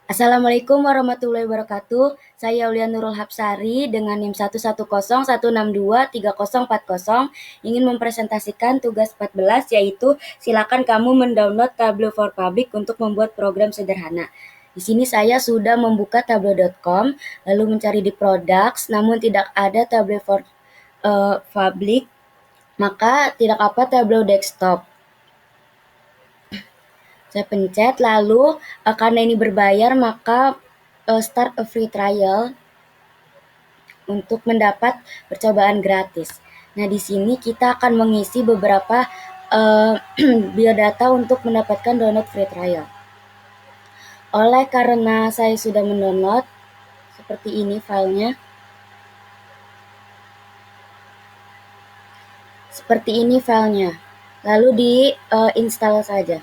Assalamualaikum warahmatullahi wabarakatuh. Saya Aulia Nurul Hapsari dengan NIM 11016623040 ingin mempresentasikan tugas 14, yaitu silakan kamu mendownload Tableau for Public untuk membuat program sederhana. Di sini saya sudah membuka tableau.com, lalu mencari di products, namun tidak ada Tableau for Public, maka tidak apa Tableau desktop. Saya pencet, lalu karena ini berbayar maka start a free trial untuk mendapat percobaan gratis. Nah, di sini kita akan mengisi beberapa biodata untuk mendapatkan download free trial. Oleh karena saya sudah mendownload, seperti ini filenya. Seperti ini filenya. Lalu di-install saja.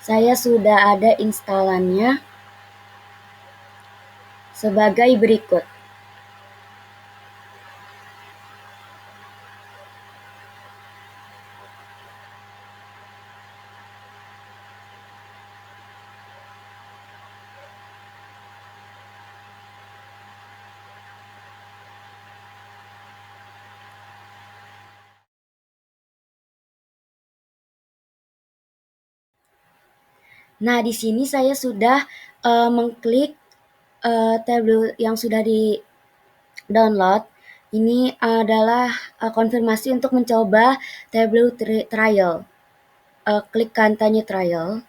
Saya sudah ada instalannya sebagai berikut. Nah, di sini saya sudah mengklik tabel yang sudah di-download. Ini adalah konfirmasi untuk mencoba Tableau trial. Klik kampanye trial.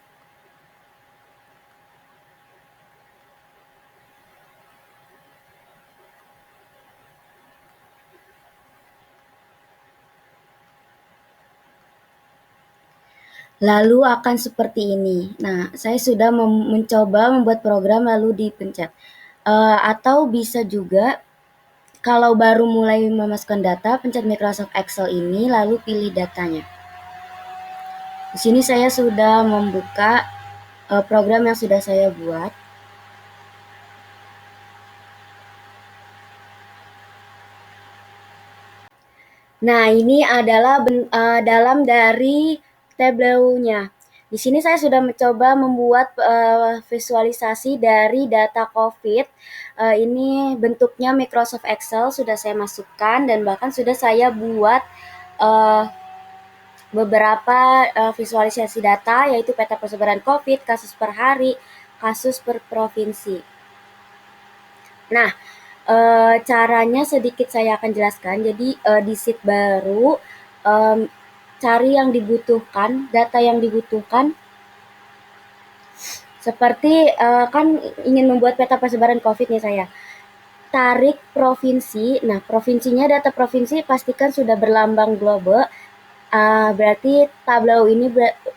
Lalu akan seperti ini. Nah, saya sudah mencoba membuat program lalu dipencet. Atau bisa juga kalau baru mulai memasukkan data, pencet Microsoft Excel ini lalu pilih datanya. Di sini saya sudah membuka program yang sudah saya buat. Nah, ini adalah dalam dari Tableau-nya. Di sini saya sudah mencoba membuat visualisasi dari data COVID. Ini bentuknya Microsoft Excel sudah saya masukkan dan bahkan sudah saya buat beberapa visualisasi data, yaitu peta persebaran COVID, kasus per hari, kasus per provinsi. Nah, caranya sedikit saya akan jelaskan. Jadi di sheet baru cari yang dibutuhkan, data yang dibutuhkan. Seperti kan ingin membuat peta persebaran COVID nih saya. Tarik provinsi. Nah, provinsinya data provinsi pastikan sudah berlambang globe. Berarti Tableau ini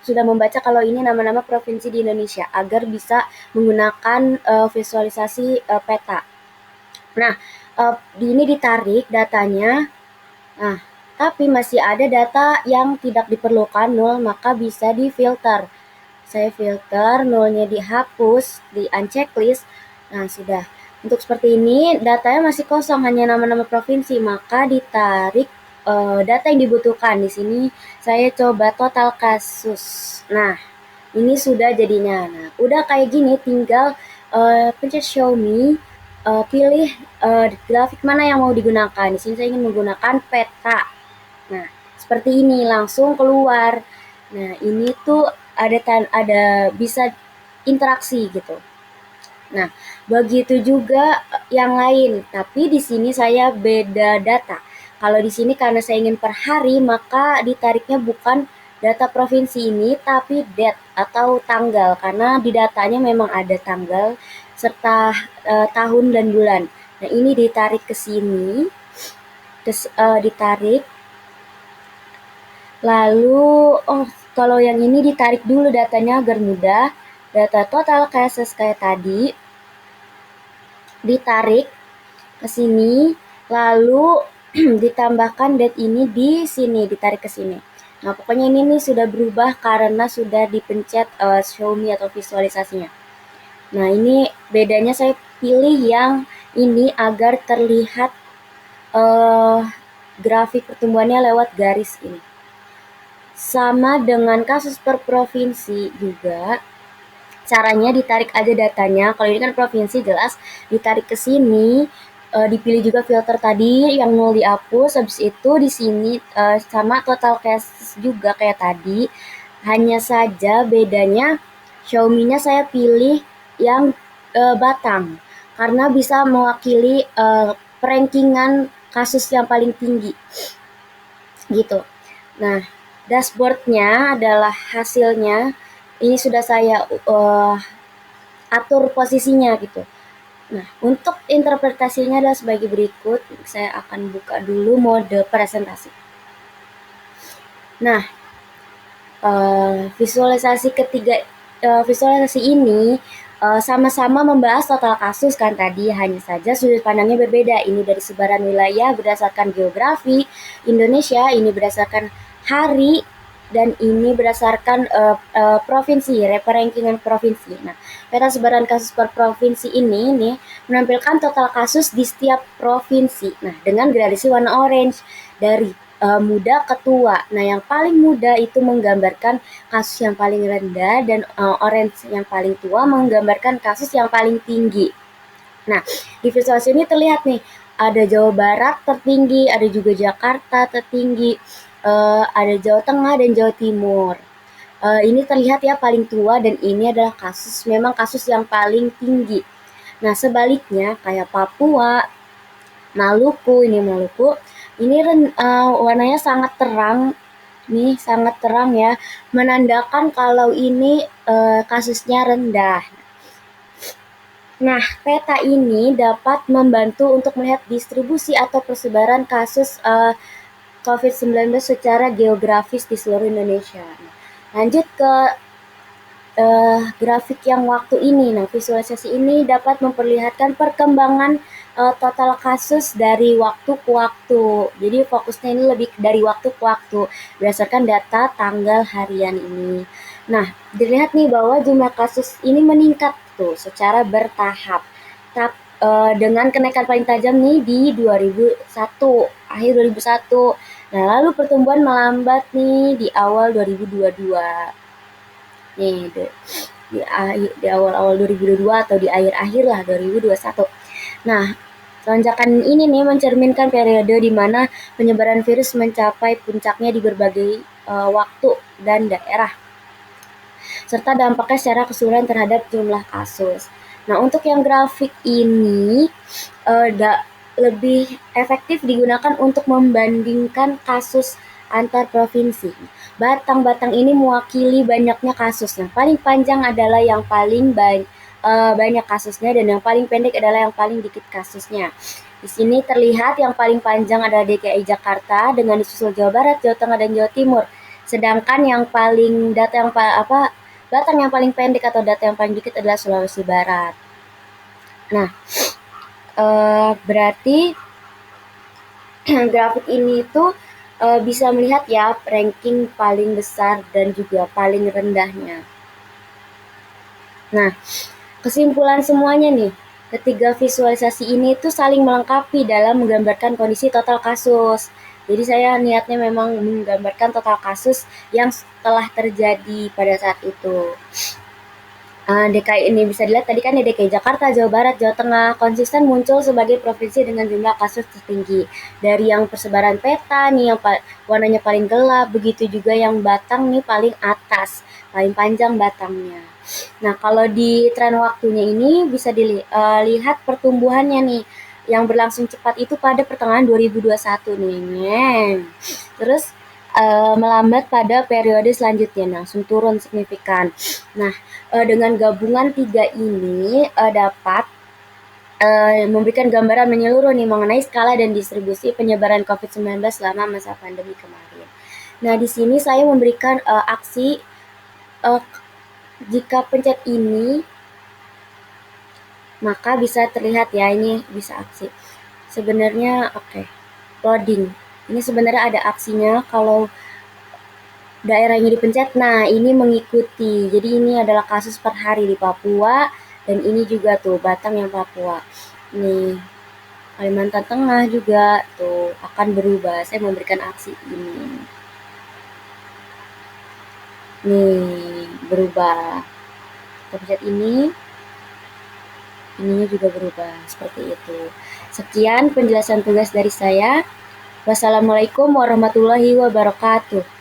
sudah membaca kalau ini nama-nama provinsi di Indonesia agar bisa menggunakan visualisasi peta. Nah, ini ditarik datanya. Nah, tapi masih ada data yang tidak diperlukan, 0, maka bisa di-filter. Saya filter, 0-nya dihapus, di unchecklist. Nah, sudah. Untuk seperti ini, datanya masih kosong, hanya nama-nama provinsi, maka ditarik data yang dibutuhkan. Di sini saya coba total kasus. Nah, ini sudah jadinya. Nah, udah kayak gini, tinggal pencet show me, pilih grafik mana yang mau digunakan. Di sini saya ingin menggunakan peta. Nah, seperti ini langsung keluar. Nah, ini tuh ada bisa interaksi gitu. Nah, begitu juga yang lain, tapi di sini saya beda data. Kalau di sini karena saya ingin per hari, maka ditariknya bukan data provinsi ini, tapi date atau tanggal, karena di datanya memang ada tanggal serta tahun dan bulan. Nah, ini ditarik ke sini, ditarik. Lalu, kalau yang ini ditarik dulu datanya agar mudah. Data total cases kayak tadi, ditarik ke sini, lalu ditambahkan date ini di sini, ditarik ke sini. Nah, pokoknya ini nih sudah berubah karena sudah dipencet show me atau visualisasinya. Nah, ini bedanya saya pilih yang ini agar terlihat grafik pertumbuhannya lewat garis ini. Sama dengan kasus per provinsi juga, Caranya ditarik aja datanya. Kalau ini kan provinsi jelas ditarik ke sini, dipilih juga filter tadi yang 0 dihapus, habis itu di sini sama total cases juga kayak tadi. Hanya saja bedanya Xiaomi-nya saya pilih yang Batang karena bisa mewakili rankingan kasus yang paling tinggi gitu. Nah, dashboardnya adalah hasilnya. Ini sudah saya atur posisinya gitu. Nah, untuk interpretasinya adalah sebagai berikut. Saya akan buka dulu mode presentasi. Nah, visualisasi ini sama-sama membahas total kasus kan tadi, hanya saja sudut pandangnya berbeda. Ini dari sebaran wilayah berdasarkan geografi Indonesia, ini berdasarkan hari, dan ini berdasarkan provinsi, rankingan provinsi. Nah, peta sebaran kasus per provinsi ini nih menampilkan total kasus di setiap provinsi. Nah, dengan gradasi warna orange dari muda ke tua. Nah, yang paling muda itu menggambarkan kasus yang paling rendah, dan orange yang paling tua menggambarkan kasus yang paling tinggi. Nah, di visualisasi ini terlihat nih, ada Jawa Barat tertinggi, ada juga Jakarta tertinggi, ada Jawa Tengah dan Jawa Timur. Ini terlihat ya paling tua, dan ini adalah memang kasus yang paling tinggi. Nah, sebaliknya kayak Papua, Maluku, ini warnanya sangat terang nih, sangat terang ya, menandakan kalau ini kasusnya rendah. Nah, peta ini dapat membantu untuk melihat distribusi atau persebaran kasus COVID-19 secara geografis di seluruh Indonesia. Nah, lanjut ke grafik yang waktu ini. Nah, visualisasi ini dapat memperlihatkan perkembangan total kasus dari waktu ke waktu. Jadi fokusnya ini lebih dari waktu ke waktu berdasarkan data tanggal harian ini. Nah, dilihat nih bahwa jumlah kasus ini meningkat tuh secara bertahap. Dengan kenaikan paling tajam nih di 2001, akhir 2001. Nah, lalu pertumbuhan melambat nih di awal 2022. Nih, di awal-awal 2022 atau di akhir-akhir lah 2021. Nah, lonjakan ini nih mencerminkan periode di mana penyebaran virus mencapai puncaknya di berbagai waktu dan daerah, serta dampaknya secara keseluruhan terhadap jumlah kasus. Nah, untuk yang grafik ini lebih efektif digunakan untuk membandingkan kasus antar provinsi. Batang-batang ini mewakili banyaknya kasus. Yang paling panjang adalah yang paling banyak kasusnya, dan yang paling pendek adalah yang paling dikit kasusnya. Di sini terlihat yang paling panjang adalah DKI Jakarta dengan disusul Jawa Barat, Jawa Tengah, dan Jawa Timur. Sedangkan yang paling batang yang paling pendek atau data yang paling dikit adalah Sulawesi Barat. Nah, berarti grafik ini tuh bisa melihat ya ranking paling besar dan juga paling rendahnya. Nah, kesimpulan semuanya nih, ketiga visualisasi ini tuh saling melengkapi dalam menggambarkan kondisi total kasus. Jadi saya niatnya memang menggambarkan total kasus yang telah terjadi pada saat itu. DKI ini bisa dilihat tadi kan ya, DKI Jakarta, Jawa Barat, Jawa Tengah konsisten muncul sebagai provinsi dengan jumlah kasus tertinggi. Dari yang persebaran peta nih yang warnanya paling gelap, begitu juga yang batang nih paling atas, paling panjang batangnya. Nah, kalau di tren waktunya ini bisa dilihat pertumbuhannya nih yang berlangsung cepat itu pada pertengahan 2021 nih. Terus melambat pada periode selanjutnya, langsung turun signifikan. Nah, dengan gabungan tiga ini dapat memberikan gambaran menyeluruh nih mengenai skala dan distribusi penyebaran COVID-19 selama masa pandemi kemarin. Nah, di sini saya memberikan aksi jika pencet ini maka bisa terlihat ya, ini bisa aksi. Sebenarnya loading. Ini sebenarnya ada aksinya kalau daerahnya dipencet. Nah, ini mengikuti. Jadi ini adalah kasus per hari di Papua, dan ini juga tuh batang yang Papua. Nih, Kalimantan Tengah juga tuh akan berubah. Saya memberikan aksi ini. Nih, berubah. Kita pencet ini, ininya juga berubah seperti itu. Sekian penjelasan tugas dari saya. Wassalamualaikum warahmatullahi wabarakatuh.